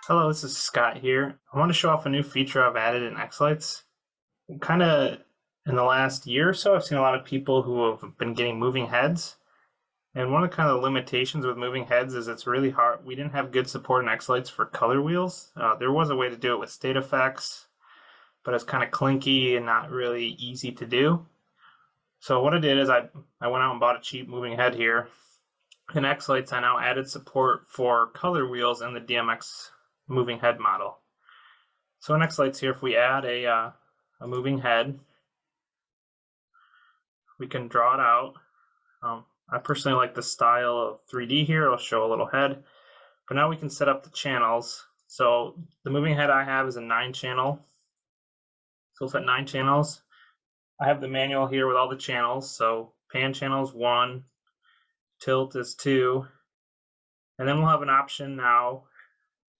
Hello, this is Scott here. I want to show off a new feature I've added in xLights. Kind of in the last year or so, I've seen a lot of people who have been getting moving heads. And one of the kind of limitations with moving heads is it's really hard. We didn't have good support in xLights for color wheels. There was a way to do it with state effects, but it's kind of clinky and not really easy to do. So what I did is I went out and bought a cheap moving head here. In xLights, I now added support for color wheels in the DMX moving head model. So in xLights here, if we add a moving head, we can draw it out. I personally like the style of 3D here. It'll show a little head. But now we can set up the channels. So the moving head I have is a 9-channel. So we'll set 9 channels. I have the manual here with all the channels. So pan channel is 1, tilt is 2, and then we'll have an option now,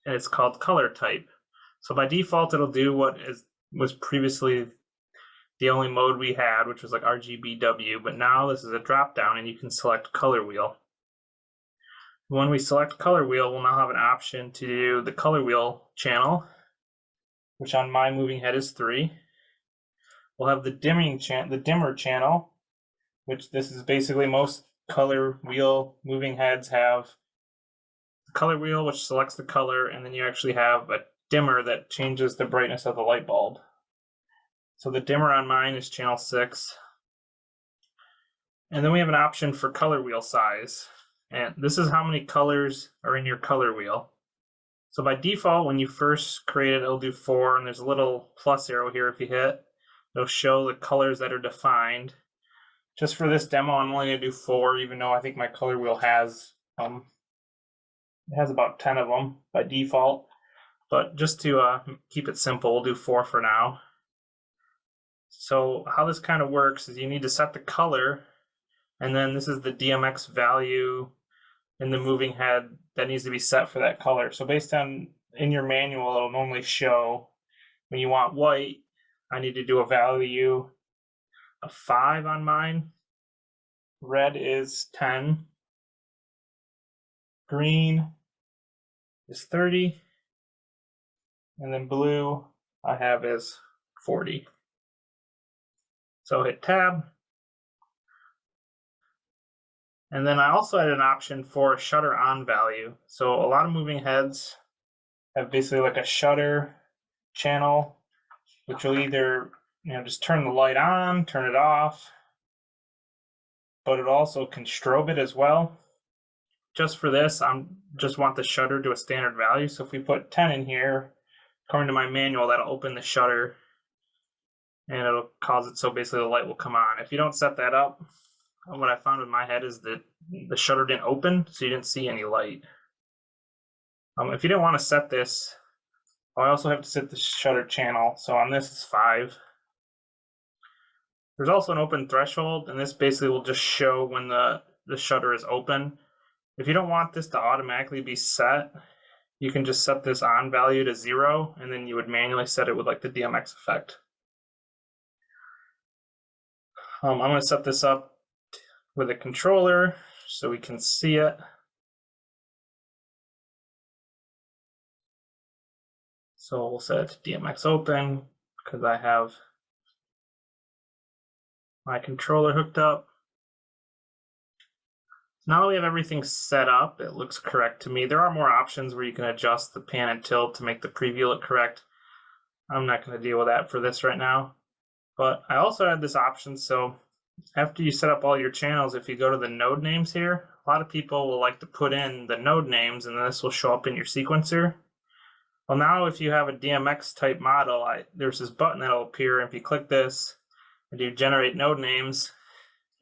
and it's called color type. So by default, it'll do what was previously the only mode we had, which was like RGBW, but now this is a drop down and you can select color wheel. When we select color wheel, we'll now have an option to do the color wheel channel, which on my moving head is 3. We'll have the dimmer channel, which this is basically most color wheel moving heads have the color wheel, which selects the color, and then you actually have a dimmer that changes the brightness of the light bulb. So the dimmer on mine is channel 6. And then we have an option for color wheel size. And this is how many colors are in your color wheel. So by default, when you first create it, it'll do 4, and there's a little plus arrow here if you hit. It'll show the colors that are defined. Just for this demo, I'm only going to do 4, even though I think my color wheel has about 10 of them by default. But just to keep it simple, we'll do 4 for now. So how this kind of works is you need to set the color, and then this is the DMX value in the moving head that needs to be set for that color. So based on in your manual, it'll normally show when you want white, I need to do a value of 5 on mine. Red is 10. Green is 30. And then blue I have is 40. So hit tab. And then I also had an option for a shutter on value. So a lot of moving heads have basically like a shutter channel, which will either just turn the light on, turn it off, but it also can strobe it as well. Just for this, I just want the shutter to a standard value. So if we put 10 in here, according to my manual, that'll open the shutter and it'll cause it so basically the light will come on. If you don't set that up, what I found in my head is that the shutter didn't open, so you didn't see any light. If you didn't want to set this, I also have to set the shutter channel. So on this, it's 5. There's also an open threshold, and this basically will just show when the shutter is open. If you don't want this to automatically be set, you can just set this on value to 0, and then you would manually set it with like the DMX effect. I'm going to set this up with a controller so we can see it. So we'll set it to DMX open because I have my controller hooked up. Now that we have everything set up, it looks correct to me. There are more options where you can adjust the pan and tilt to make the preview look correct. I'm not going to deal with that for this right now. But I also had this option, so after you set up all your channels, if you go to the node names here, a lot of people will like to put in the node names, and this will show up in your sequencer. Well, now if you have a DMX type model, there's this button that'll appear, and if you click this and do generate node names,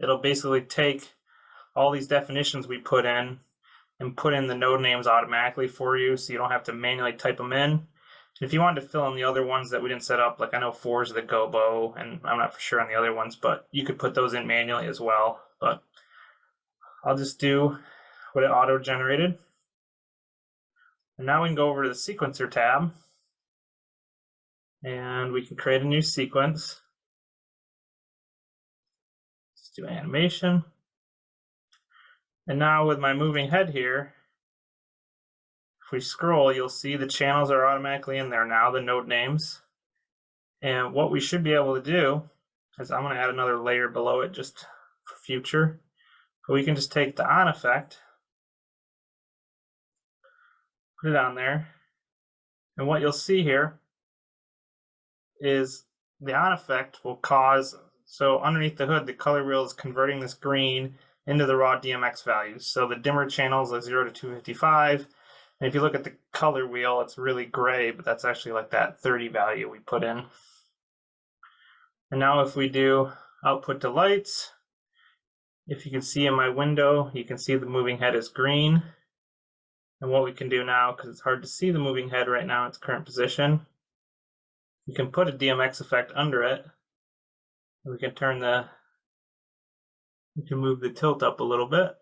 it'll basically take all these definitions we put in and put in the node names automatically for you, so you don't have to manually type them in. If you wanted to fill in the other ones that we didn't set up, like I know 4 is the gobo, and I'm not for sure on the other ones, but you could put those in manually as well. But I'll just do what it auto-generated. And now we can go over to the sequencer tab, and we can create a new sequence. Let's do animation. And now with my moving head here, we scroll, you'll see the channels are automatically in there now, the node names. And what we should be able to do is I'm going to add another layer below it just for future. But we can just take the on effect, put it on there, and what you'll see here is the on effect will cause, so underneath the hood, the color wheel is converting this green into the raw DMX values. So the dimmer channels are 0 to 255. And if you look at the color wheel, it's really gray, but that's actually like that 30 value we put in. And now if we do output to lights, if you can see in my window, you can see the moving head is green. And what we can do now, because it's hard to see the moving head right now in its current position, you can put a DMX effect under it. We can move the tilt up a little bit.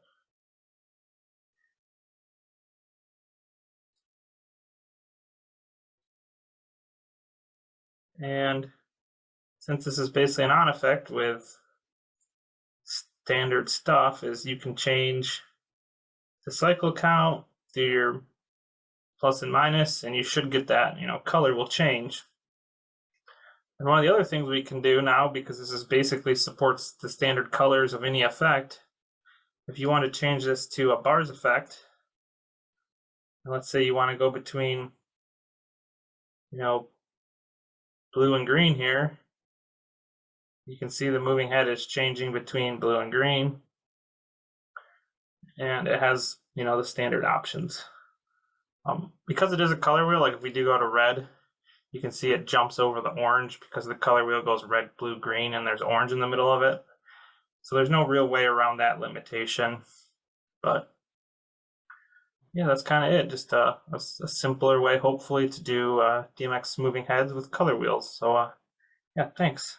And since this is basically an on effect with standard stuff, is you can change the cycle count through your plus and minus, and you should get that, color will change. And one of the other things we can do now, because this is basically supports the standard colors of any effect, if you want to change this to a bars effect, and let's say you want to go between, blue and green here, you can see the moving head is changing between blue and green, and it has, the standard options. Because it is a color wheel, like if we do go to red, you can see it jumps over the orange because the color wheel goes red, blue, green, and there's orange in the middle of it. So there's no real way around that limitation. But yeah, that's kind of it. Just a simpler way, hopefully, to do DMX moving heads with color wheels. So yeah, thanks.